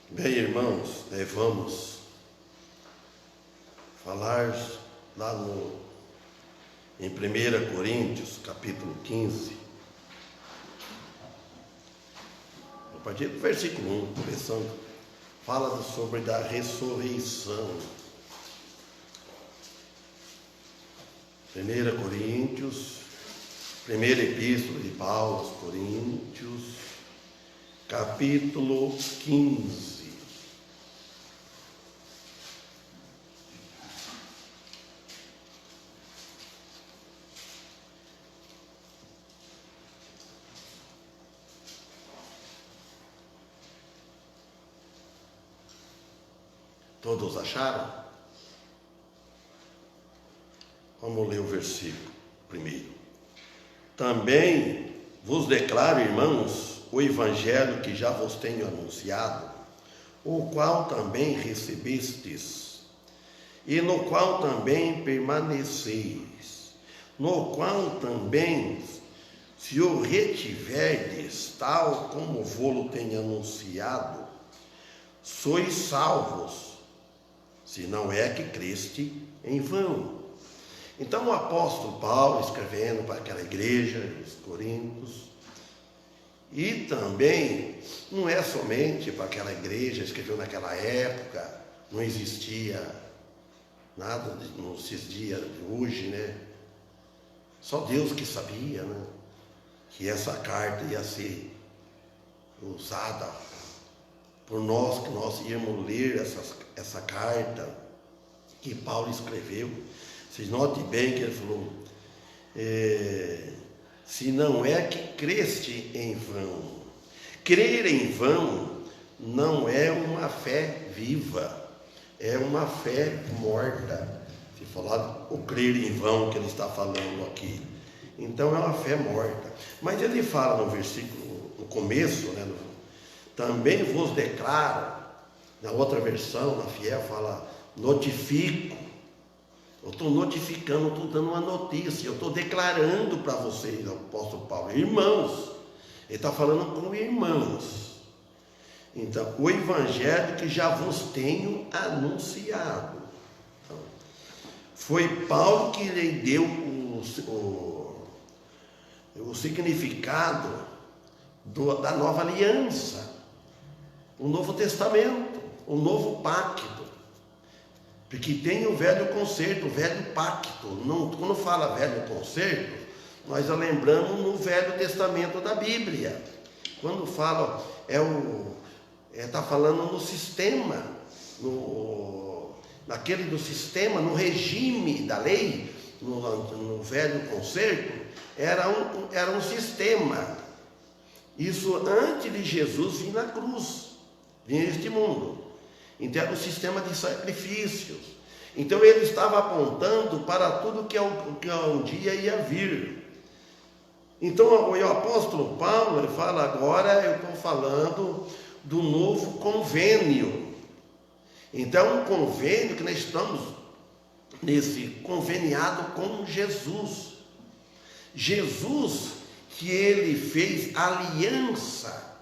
Bem, irmãos, vamos falar lá em 1 Coríntios, capítulo 15, a partir do versículo 1, começando, fala sobre a ressurreição. 1 Coríntios, primeira epístola de Paulo aos Coríntios, capítulo 15. Todos acharam? Vamos ler o versículo primeiro. Também vos declaro, irmãos, o evangelho que já vos tenho anunciado, o qual também recebestes, e no qual também permaneceis, no qual também, se o retiverdes, tal como vou-lo tenho anunciado, sois salvos, se não é que creste em vão. Então o apóstolo Paulo, escrevendo para aquela igreja, os Coríntios, e também não é somente para aquela igreja, escreveu naquela época, não existia nada nesses dias de hoje, né? Só Deus que sabia, né? Que essa carta ia ser usada por nós, que nós íamos ler essa carta que Paulo escreveu. Vocês notem bem que ele falou, se não é que creste em vão. Crer em vão não é uma fé viva, é uma fé morta. Se falar o crer em vão que ele está falando aqui, então é uma fé morta. Mas ele fala no versículo, no começo, né, também vos declaro, na outra versão, na fiel, fala, notifico. Eu estou notificando, estou dando uma notícia, eu estou declarando para vocês, o apóstolo Paulo, irmãos, ele está falando com irmãos. Então, o evangelho que já vos tenho anunciado. Então, foi Paulo que lhe deu o significado da nova aliança, o Novo Testamento, o Novo Pacto. Porque tem o velho concerto, o velho pacto. Não, quando fala velho concerto, nós lembramos no Velho Testamento da Bíblia. Quando fala, está falando no sistema, naquele do sistema, no regime da lei, no velho concerto, era um sistema. Isso antes de Jesus vir na cruz, vir neste mundo. Então era um sistema de sacrifícios. Então ele estava apontando para tudo que um dia ia vir. Então o apóstolo Paulo, ele fala agora, eu estou falando do novo convênio. Então um convênio que nós estamos nesse conveniado com Jesus. Jesus que ele fez aliança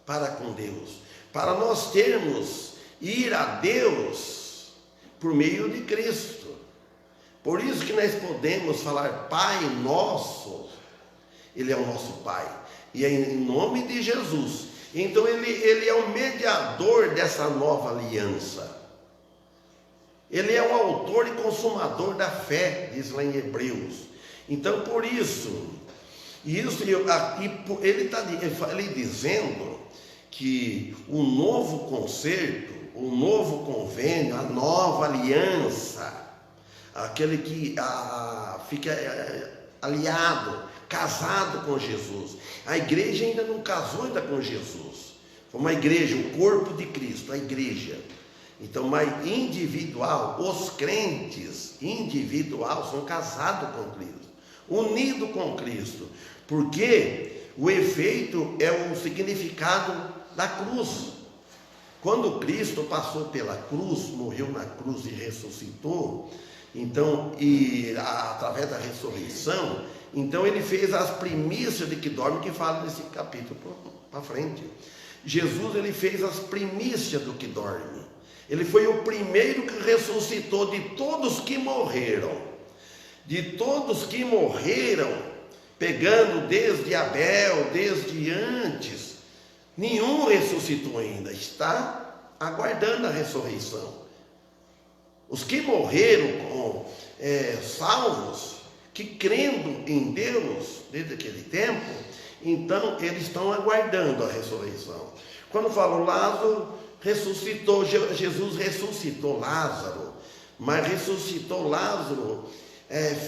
para com Deus, para nós termos ir a Deus por meio de Cristo. Por isso que nós podemos falar Pai Nosso, Ele é o nosso Pai, e é em nome de Jesus. Então ele é o mediador dessa nova aliança. Ele é o autor e consumador da fé, diz lá em Hebreus. Então por isso ele está dizendo que o novo concerto, o novo convênio, a nova aliança, aquele que fica aliado, casado com Jesus. A igreja ainda não casou ainda com Jesus. Foi uma igreja, o corpo de Cristo, a igreja. Então, mas individual, os crentes individual são casados com Cristo, unidos com Cristo, porque o efeito é o significado da cruz. Quando Cristo passou pela cruz, morreu na cruz e ressuscitou, então, através da ressurreição, então ele fez as primícias de que dorme, que fala nesse capítulo para frente. Jesus, ele fez as primícias do que dorme. Ele foi o primeiro que ressuscitou de todos que morreram. De todos que morreram, pegando desde Abel, desde antes, nenhum ressuscitou ainda, está aguardando a ressurreição. Os que morreram salvos, que crendo em Deus desde aquele tempo, então eles estão aguardando a ressurreição. Quando falo Lázaro ressuscitou, Jesus ressuscitou Lázaro, mas ressuscitou Lázaro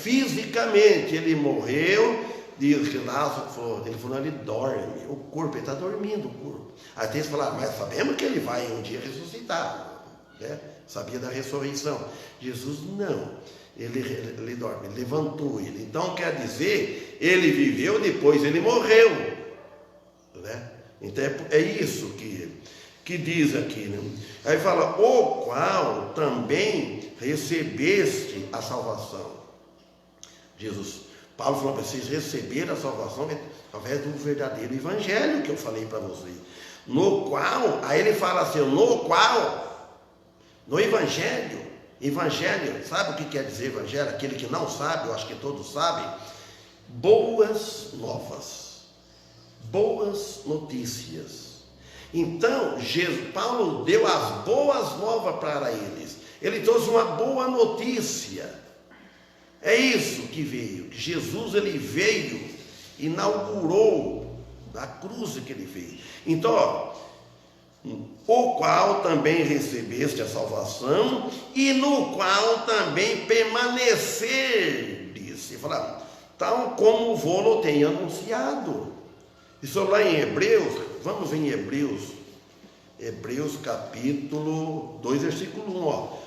fisicamente. Ele morreu, diz que Lázaro ele dorme, o corpo, ele está dormindo, o corpo. Aí tem que falar, mas sabemos que ele vai um dia ressuscitar, né? Sabia da ressurreição. Jesus não, ele dorme, ele levantou ele. Então quer dizer, ele viveu, depois ele morreu, né? Então é isso que diz aqui, né? Aí fala, o qual também recebeste a salvação. Paulo falou para vocês receberam a salvação através do verdadeiro evangelho que eu falei para vocês. No qual, aí ele fala assim, no evangelho, sabe o que quer dizer evangelho? Aquele que não sabe, eu acho que todos sabem, boas novas, boas notícias. Então, Paulo deu as boas novas para eles. Ele trouxe uma boa notícia. É isso que veio. Que Jesus, ele veio, inaugurou a cruz que ele fez. Então, o qual também recebeste a salvação, e no qual também permanecerdes. E falar, tal como vou tem anunciado. Isso lá em Hebreus, vamos em Hebreus capítulo 2, versículo 1.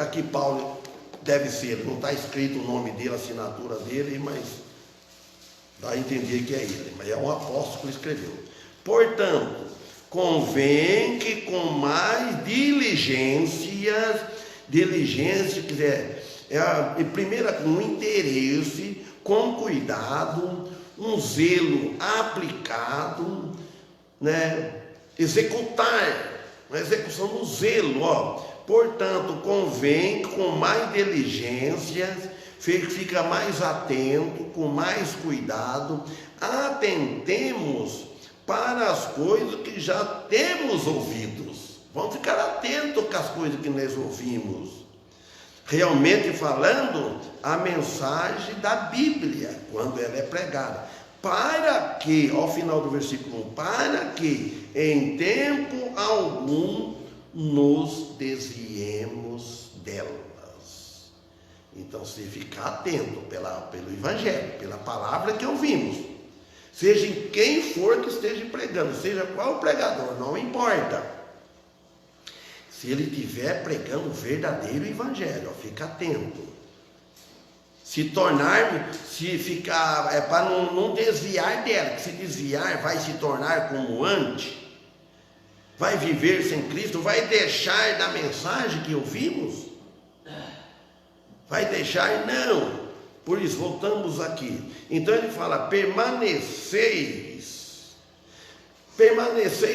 Aqui Paulo deve ser, não está escrito o nome dele, a assinatura dele, mas dá a entender que é ele, mas é um apóstolo que escreveu. Portanto, convém que com mais diligência, primeiro com interesse, com cuidado, um zelo aplicado, né? Executar, uma execução do zelo, Portanto, convém com mais diligência, fica mais atento, com mais cuidado, atentemos para as coisas que já temos ouvidos. Vamos ficar atentos com as coisas que nós ouvimos. Realmente falando, a mensagem da Bíblia, quando ela é pregada. Para que, ao final do versículo 1, para que em tempo algum nos desviemos delas. Então, se ficar atento pelo Evangelho, pela palavra que ouvimos, seja em quem for que esteja pregando, seja qual pregador, não importa. Se ele estiver pregando o verdadeiro Evangelho, fica atento. Se ficar, para não desviar dela, que se desviar vai se tornar como antes, vai viver sem Cristo, vai deixar da mensagem que ouvimos? Vai deixar? Não. Por isso, voltamos aqui. Então ele fala, permanecei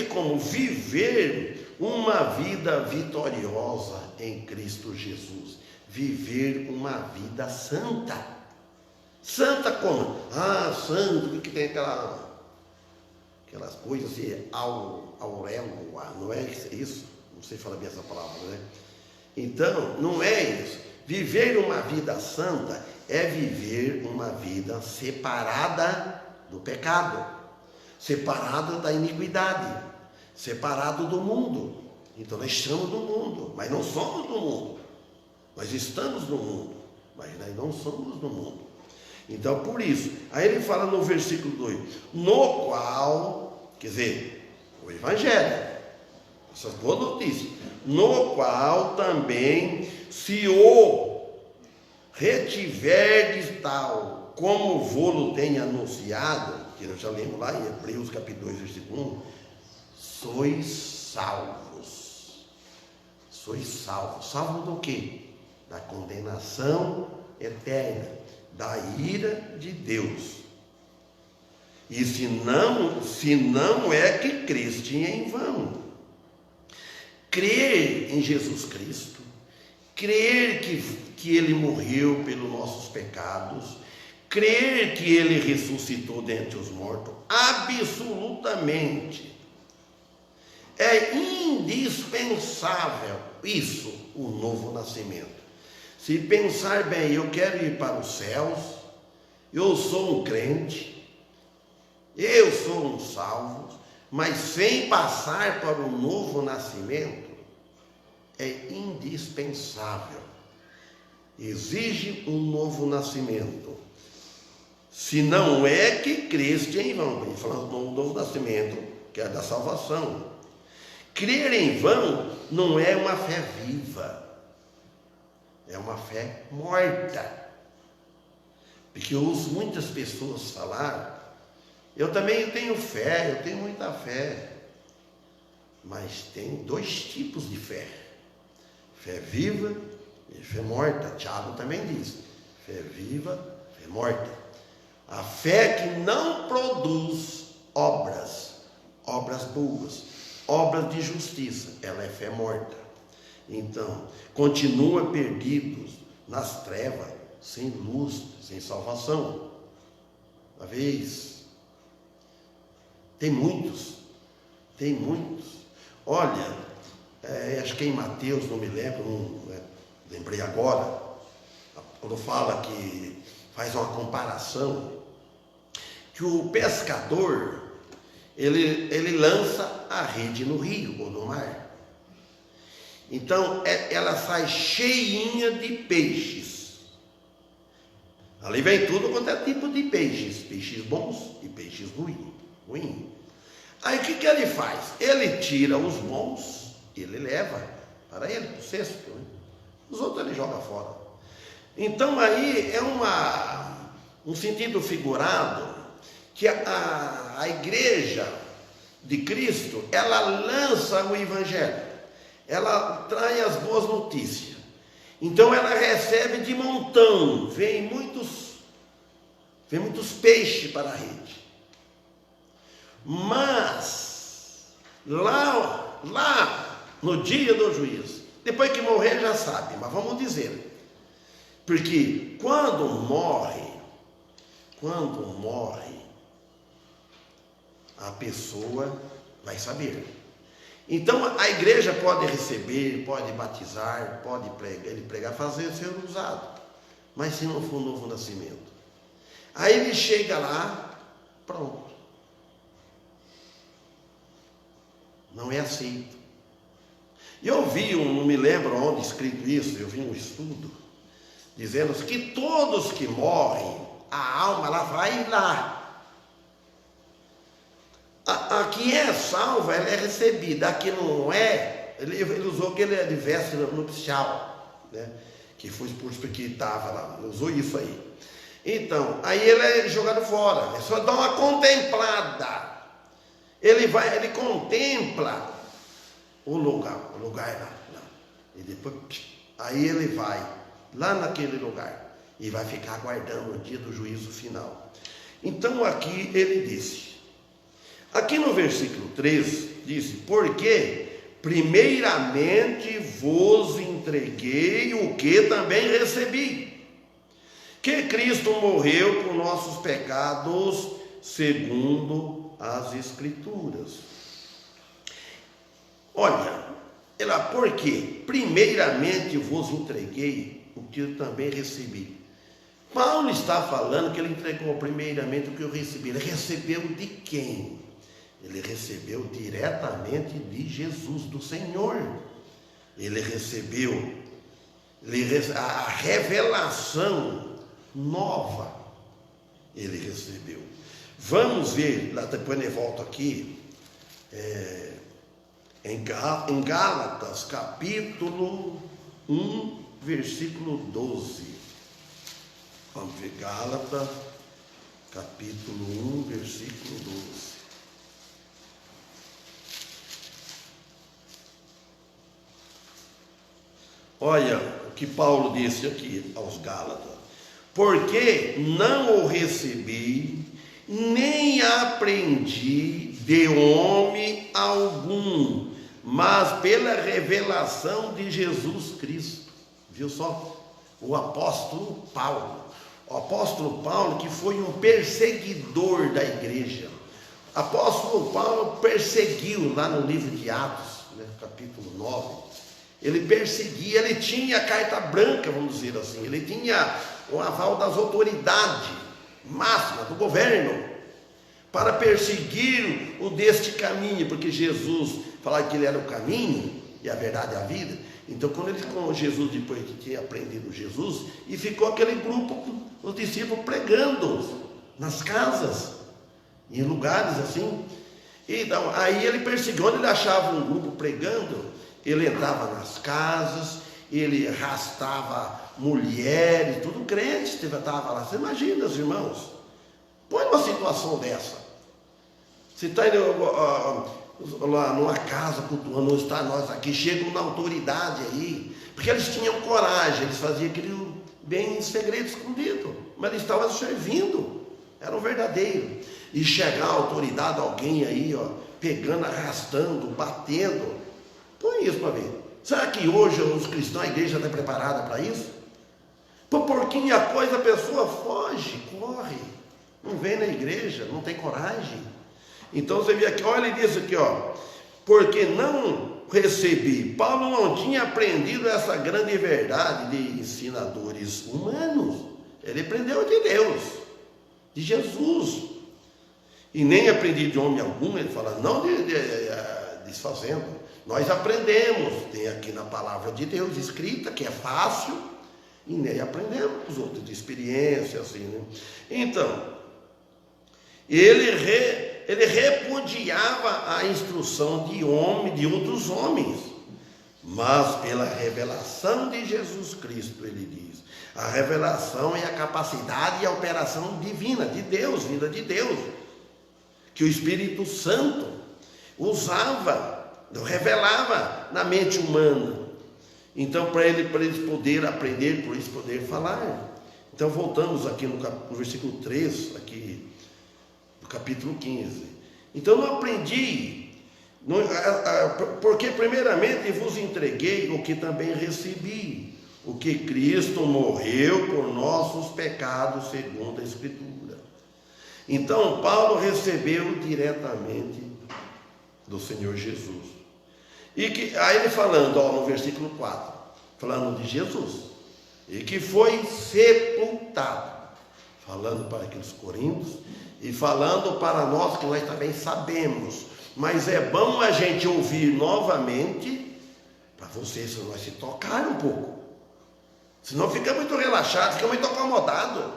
como viver uma vida vitoriosa em Cristo Jesus. Viver uma vida santa. Santa como? Santo, que tem aquelas coisas assim, auréola, não é isso? Não sei falar bem essa palavra, né? Então, não é isso. Viver uma vida santa é viver uma vida separada do pecado, separada da iniquidade, separado do mundo. Então, nós estamos no mundo, mas não somos do mundo. Nós estamos no mundo, mas nós não somos do mundo. Então, por isso, aí ele fala no versículo 2, no qual, quer dizer, o Evangelho, essas boas notícias, no qual também, se o retiverdes tal, como vou-lo tem anunciado, que eu já lembro lá em Hebreus capítulo 2, versículo 1, sois salvos. Sois salvos. Salvos do quê? Da condenação eterna, da ira de Deus. E se não é que creste em vão. Crer em Jesus Cristo, crer que Ele morreu pelos nossos pecados, crer que Ele ressuscitou dentre os mortos, absolutamente. É indispensável isso, o novo nascimento. Se pensar bem, eu quero ir para os céus, eu sou um crente, eu sou um salvo, mas sem passar para o novo nascimento, é indispensável. Exige um novo nascimento. Se não é que creste em vão, falando do novo nascimento, que é da salvação. Crer em vão não é uma fé viva, é uma fé morta. Porque eu ouço muitas pessoas falar, eu também tenho fé, eu tenho muita fé, mas tem dois tipos de fé: fé viva e fé morta. Tiago também diz: fé viva, fé morta. A fé que não produz obras boas, obras de justiça, ela é fé morta. Então, continua perdidos nas trevas, sem luz, sem salvação. Uma vez, tem muitos. Olha, acho que em Mateus, não me lembro, lembrei agora, quando fala que faz uma comparação, que o pescador, ele lança a rede no rio ou no mar. Então, ela sai cheinha de peixes. Ali vem tudo quanto é tipo de peixes. Peixes bons e peixes ruins. Aí o que ele faz? Ele tira os bons, ele leva para ele, o cesto. Né? Os outros ele joga fora. Então aí é um sentido figurado que a igreja de Cristo, ela lança o evangelho, ela traz as boas notícias. Então ela recebe de montão, vem muitos peixes para a rede. Mas lá no dia do juízo, depois que morrer já sabe, mas vamos dizer, porque quando morre, a pessoa vai saber. Então a igreja pode receber, pode batizar, pode pregar, fazer ser usado, mas se não for novo nascimento, aí ele chega lá, pronto, não é aceito. Eu vi, não me lembro onde escrito isso, eu vi um estudo dizendo que todos que morrem, a alma ela vai lá. A que é salva, ela é recebida. A que não é, ele usou aquele veste nupcial, né? Que foi expulso porque estava lá, usou isso aí. Então, aí ele é jogado fora, é só dar uma contemplada. Ele contempla o lugar lá. E depois, aí ele vai lá naquele lugar e vai ficar aguardando o dia do juízo final. Então aqui ele disse, aqui no versículo 3, disse: porque primeiramente vos entreguei o que também recebi, que Cristo morreu por nossos pecados segundo as Escrituras. Olha, porque primeiramente vos entreguei o que eu também recebi. Paulo está falando que ele entregou primeiramente o que eu recebi. Ele recebeu de quem? Ele recebeu diretamente de Jesus, do Senhor. Ele recebeu a revelação nova. Ele recebeu. Vamos ver, lá depois eu volto aqui, em Gálatas, capítulo 1, versículo 12. Vamos ver, Gálatas, capítulo 1, versículo 12. Olha o que Paulo disse aqui aos Gálatas: porque não o recebi nem aprendi de homem algum, mas pela revelação de Jesus Cristo. Viu só? O apóstolo Paulo. O apóstolo Paulo, que foi um perseguidor da igreja. O apóstolo Paulo perseguiu lá no livro de Atos, né, capítulo 9. Ele perseguia, ele tinha a carta branca, vamos dizer assim. Ele tinha o aval das autoridades máximas do governo para perseguir o deste caminho, porque Jesus falava que ele era o caminho e a verdade e a vida. Então, quando ele com Jesus, depois que tinha aprendido Jesus, e ficou aquele grupo, os discípulos pregando nas casas, em lugares assim. Então, aí ele perseguiu, onde ele achava um grupo pregando, ele entrava nas casas, ele arrastava mulheres, tudo crente, estava lá. Você imagina, os irmãos, põe uma situação dessa. Você está indo lá numa casa cultuando, onde está nós aqui, chegam na autoridade aí, porque eles tinham coragem, eles faziam aquilo bem em segredo, escondido, mas eles estavam servindo, eram verdadeiros. E chegar a autoridade, alguém aí, pegando, arrastando, batendo, põe isso para ver. Será que hoje os cristãos, a igreja está preparada para isso? Por pouquinha coisa a pessoa foge, corre, não vem na igreja, não tem coragem. Então você vê aqui, olha, ele diz aqui, porque não recebi. Paulo não tinha aprendido essa grande verdade de ensinadores humanos. Ele aprendeu de Deus, de Jesus. E nem aprendi de homem algum, ele fala, não desfazendo. Nós aprendemos, tem aqui na palavra de Deus escrita, que é fácil, e nem aprendemos os outros de experiência, assim, né? Então, ele repudiava a instrução de outros homens, mas pela revelação de Jesus Cristo, ele diz. A revelação é a capacidade e a operação divina, de Deus, vinda de Deus, que o Espírito Santo usava, revelava na mente humana. Então, para eles poderem aprender, por isso poder falar. Então, voltamos aqui no versículo 3, aqui, do capítulo 15. Então, não aprendi, porque primeiramente vos entreguei o que também recebi, o que Cristo morreu por nossos pecados, segundo a Escritura. Então, Paulo recebeu diretamente do Senhor Jesus. Aí ele falando, no versículo 4, falando de Jesus, e que foi sepultado, falando para aqueles coríntios, e falando para nós, que nós também sabemos, mas é bom a gente ouvir novamente, para vocês, se nós se tocarem um pouco, senão fica muito relaxado, fica muito acomodado.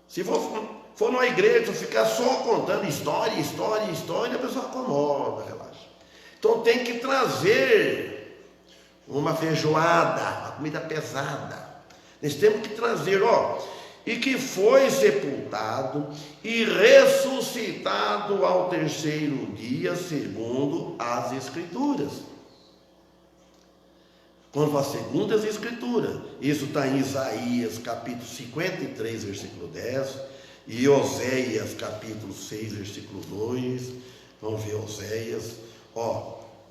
Se for numa igreja, ficar só contando história, a pessoa acomoda, relaxa. Então tem que trazer uma feijoada, uma comida pesada. Nós temos que trazer, e que foi sepultado e ressuscitado ao terceiro dia, segundo as Escrituras. Quando a segunda as Escrituras, isso está em Isaías capítulo 53, versículo 10, e Oséias capítulo 6, versículo 2, vamos ver Oséias,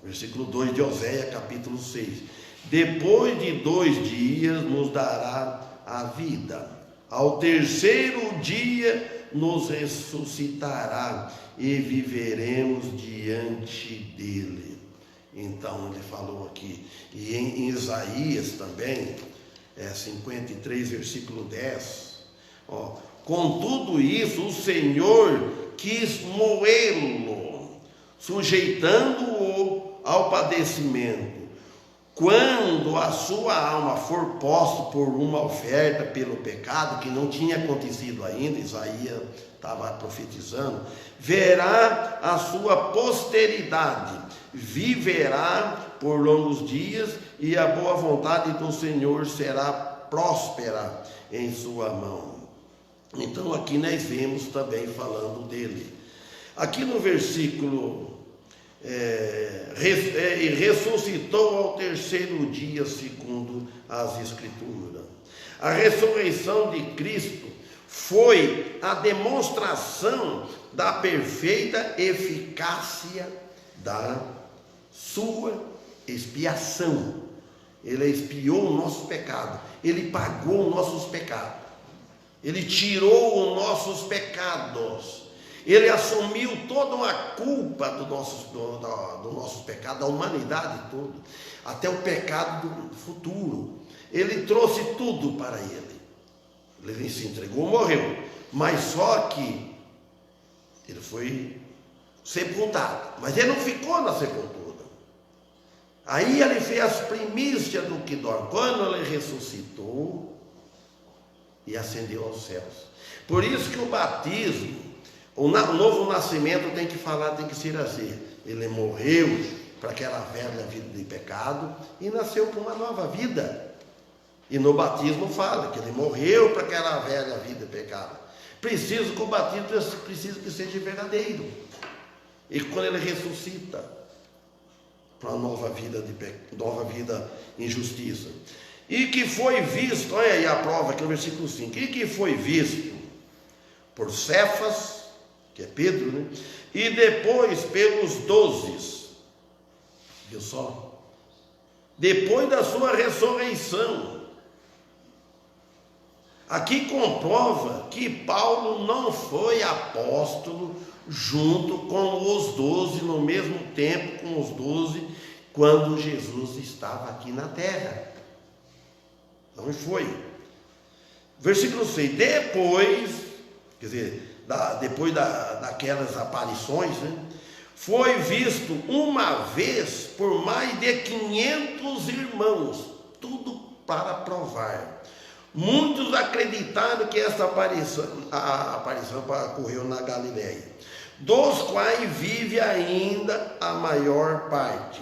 versículo 2 de Oséias capítulo 6, depois de 2 dias nos dará a vida, ao terceiro dia nos ressuscitará e viveremos diante dele. Então ele falou aqui, e em Isaías também, 53 versículo 10, com tudo isso o Senhor quis moê-lo, sujeitando-o ao padecimento. Quando a sua alma for posta por uma oferta pelo pecado, que não tinha acontecido ainda, Isaías estava profetizando, verá a sua posteridade, viverá por longos dias, e a boa vontade do Senhor será próspera em sua mão. Então aqui nós vemos também falando dele. Aqui no versículo, e ressuscitou ao terceiro dia, segundo as Escrituras. A ressurreição de Cristo foi a demonstração da perfeita eficácia da sua expiação. Ele expiou o nosso pecado, ele pagou os nossos pecados, ele tirou os nossos pecados, ele assumiu toda a culpa do nosso pecado, da humanidade toda, até o pecado do futuro. Ele trouxe tudo para ele. Ele se entregou, morreu, mas só que ele foi sepultado, mas ele não ficou na sepultura. Aí ele fez as primícias do que dorme. Quando ele ressuscitou e ascendeu aos céus. Por isso que o batismo, o novo nascimento tem que falar, tem que ser assim. Ele morreu para aquela velha vida de pecado e nasceu para uma nova vida. E no batismo fala que ele morreu para aquela velha vida de pecado. Preciso que o batismo precisa que seja verdadeiro. E quando ele ressuscita para uma nova vida em justiça. E que foi visto, olha aí a prova aqui no versículo 5, e que foi visto por Cefas, que é Pedro, né? E depois pelos 12, viu só? Depois da sua ressurreição. Aqui comprova que Paulo não foi apóstolo junto com os 12, no mesmo tempo com os 12, quando Jesus estava aqui na terra. Não foi. Versículo 6, depois, quer dizer, depois daquelas aparições, né, foi visto uma vez por mais de 500 irmãos, tudo para provar. Muitos acreditaram que essa a aparição ocorreu na Galileia, dos quais vive ainda a maior parte,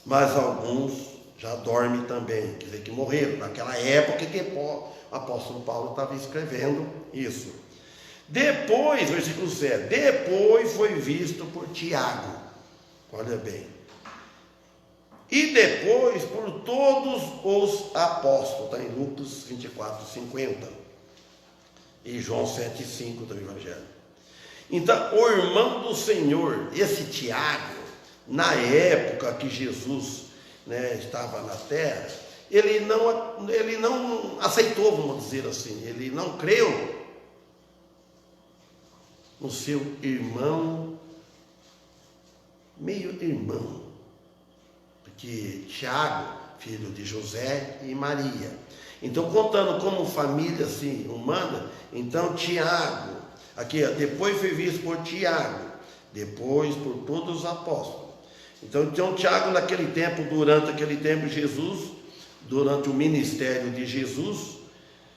mas alguns já dormem também, quer dizer, que morreram, naquela época que o apóstolo Paulo estava escrevendo isso. Depois, versículo 7, depois foi visto por Tiago, olha bem, e depois por todos os apóstolos, está em Lucas 24, 50, e João 7, 5 do Evangelho. Então, o irmão do Senhor, esse Tiago, na época que Jesus, né, estava na terra, ele não aceitou, vamos dizer assim, ele não creu no seu irmão, meio irmão, porque Tiago, filho de José e Maria. Então, contando como família assim, humana, então Tiago, aqui, depois foi visto por Tiago, depois por todos os apóstolos. Então Tiago, naquele tempo, durante aquele tempo, Jesus, durante o ministério de Jesus,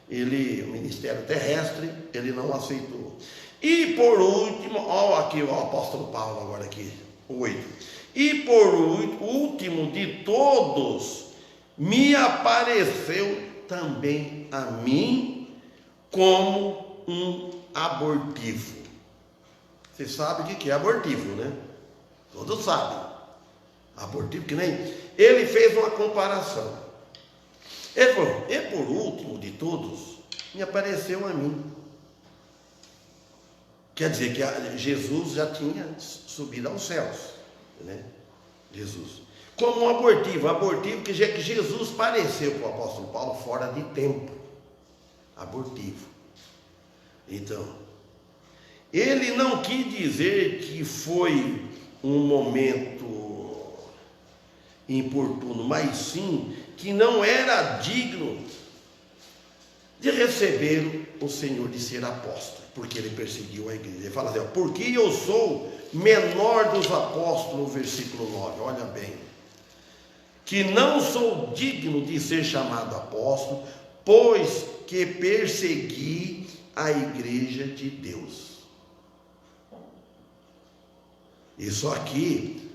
o ministério terrestre, ele não aceitou. E por último, olha aqui o apóstolo Paulo agora aqui, 8. E por último de todos, me apareceu também a mim como um abortivo. Você sabe o que é abortivo, né? Todos sabem. Abortivo, que nem ele fez uma comparação. Ele falou, e por último de todos, me apareceu a mim. Quer dizer que Jesus já tinha subido aos céus, né? Jesus. Como um abortivo que Jesus pareceu para o apóstolo Paulo fora de tempo. Abortivo. Então, ele não quis dizer que foi um momento importuno, mas sim que não era digno de receber o Senhor de ser apóstolo, porque ele perseguiu a igreja. Ele fala assim, porque eu sou menor dos apóstolos, versículo 9, olha bem, que não sou digno de ser chamado apóstolo, pois que persegui a igreja de Deus. Isso aqui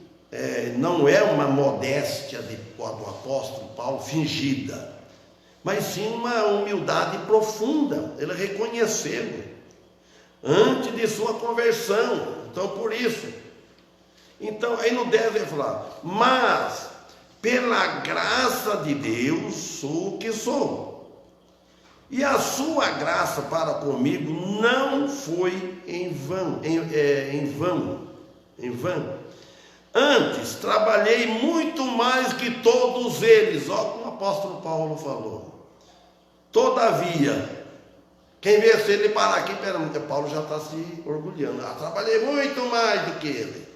não é uma modéstia do apóstolo Paulo fingida, mas sim uma humildade profunda. Ele reconheceu antes de sua conversão. Então, por isso, então aí no 10 ele fala, mas pela graça de Deus sou o que sou, E a sua graça para comigo não foi em vão. Antes, trabalhei muito mais que todos eles. Olha como o apóstolo Paulo falou. Todavia, quem vê se ele parar aqui, Paulo já está se orgulhando. Trabalhei muito mais do que ele.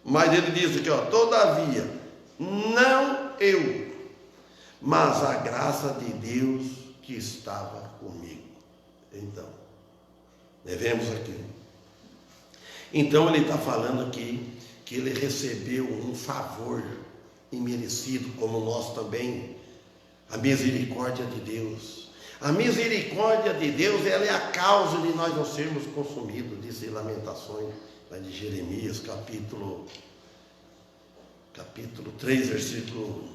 Mas ele diz aqui, todavia, não eu, mas a graça de Deus que estava comigo. Então, vemos aqui. Então ele está falando aqui que ele recebeu um favor imerecido, como nós também, a misericórdia de Deus. A misericórdia de Deus, ela é a causa de nós não sermos consumidos, diz Lamentações, de Jeremias, capítulo 3, versículo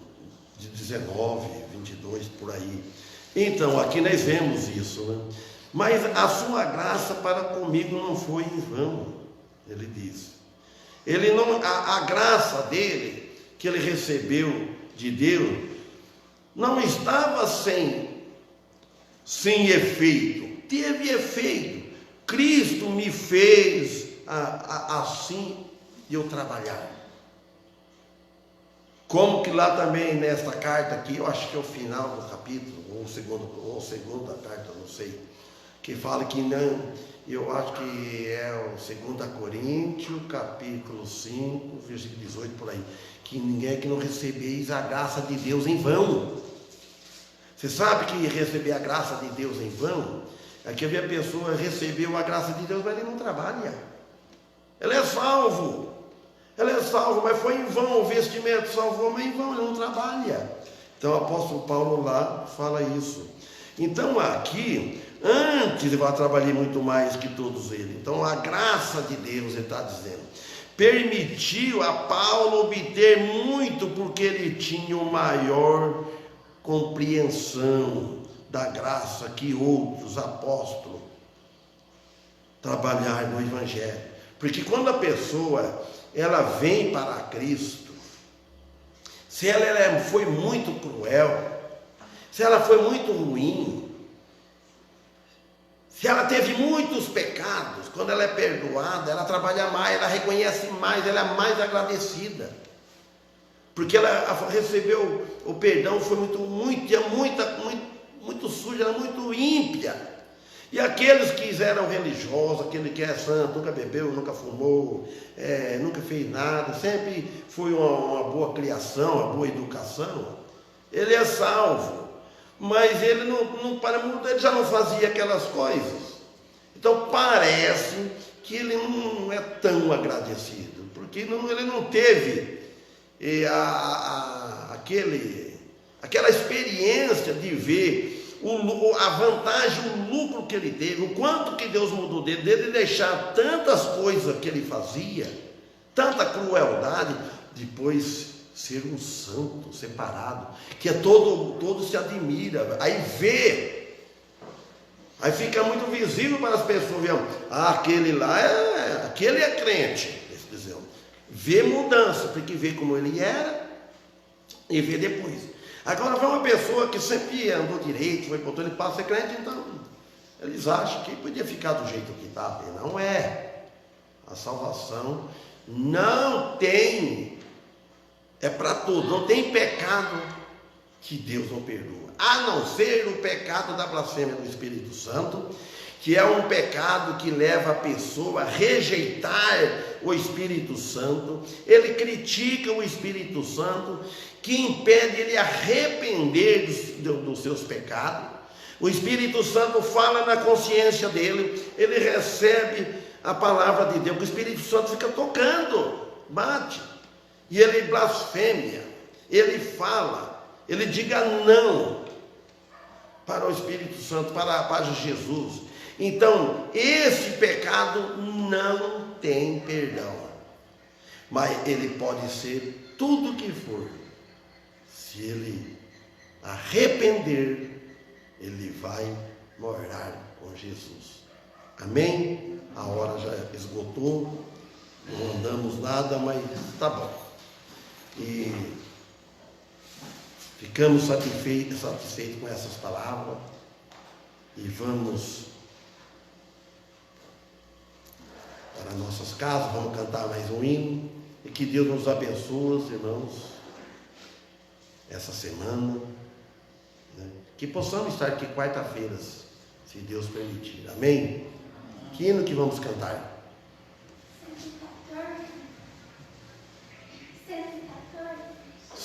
de 19, 22, por aí. Então, aqui nós vemos isso, né? Mas a sua graça para comigo não foi em vão, ele diz. Ele não, a graça dele, que ele recebeu de Deus, não estava sem efeito, teve efeito. Cristo me fez assim eu trabalhar. Como que lá também nesta carta aqui, eu acho que é o final do capítulo, ou segunda carta, não sei, que fala que não, eu acho que é o 2 Coríntios, capítulo 5, versículo 18, por aí, que ninguém que não recebeis a graça de Deus em vão. Você sabe que receber a graça de Deus em vão é que a pessoa recebeu a graça de Deus, mas ele não trabalha. Ele é salvo, mas foi em vão, o vestimento salvou, mas em vão, ele não trabalha. Então o apóstolo Paulo lá fala isso. Então aqui, antes eu trabalhei muito mais que todos eles. Então a graça de Deus, ele está dizendo, permitiu a Paulo obter muito, porque ele tinha o maior compreensão da graça que outros apóstolos trabalharam no Evangelho. Porque quando a pessoa ela vem para Cristo, se ela foi muito cruel, se ela foi muito ruim, se ela teve muitos pecados, quando ela é perdoada, ela trabalha mais, ela reconhece mais, ela é mais agradecida. Porque ela recebeu o perdão, foi muito suja, era muito ímpia. E aqueles que eram religiosos, aquele que é santo, nunca bebeu, nunca fumou, nunca fez nada, sempre foi uma boa criação, uma boa educação, ele é salvo. Mas ele ele já não fazia aquelas coisas. Então parece que ele não é tão agradecido, porque ele não teve aquela experiência de ver a vantagem, o lucro que ele teve, o quanto que Deus mudou dele deixar tantas coisas que ele fazia, tanta crueldade, depois ser um santo separado, que todo se admira, aí vê, aí fica muito visível para as pessoas, aquele é crente, vê mudança, tem que ver como ele era e ver depois. Agora vai uma pessoa que sempre andou direito, foi por ele passa a ser crente, então eles acham que podia ficar do jeito que está. Não é. A salvação não tem, é para todos, não tem pecado que Deus não perdoa, a não ser o pecado da blasfêmia do Espírito Santo, que é um pecado que leva a pessoa a rejeitar o Espírito Santo. Ele critica o Espírito Santo, que impede ele arrepender dos seus pecados. O Espírito Santo fala na consciência dele, ele recebe a palavra de Deus, o Espírito Santo fica tocando, bate, e ele blasfêmia, ele fala, ele diga não para o Espírito Santo, para Jesus. Então, esse pecado não tem perdão, mas ele pode ser tudo que for. Se ele arrepender, ele vai morar com Jesus. Amém? A hora já esgotou, não andamos nada, mas tá bom. E ficamos satisfeitos com essas palavras. e vamos para nossas casas, vamos cantar mais um hino, e que Deus nos abençoe, irmãos, essa semana, né? Que possamos estar aqui quarta-feiras, se Deus permitir, amém? Que hino que vamos cantar?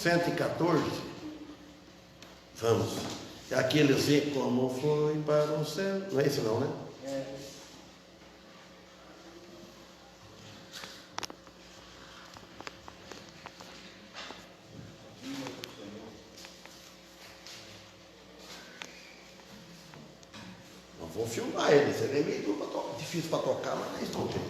114. Vamos. É aquele assim, como foi para o céu. Não é esse não, né? Não vou filmar ele, seria meio difícil para tocar, mas não tem.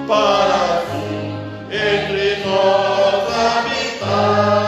Para assim entre nós habitar.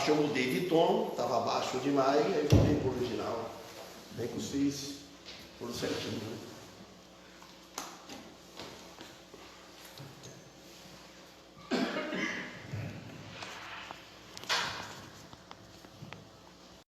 baixo, eu mudei de tom, estava baixo demais, aí eu voltei para o original. Bem que os fiz, tudo certinho, né?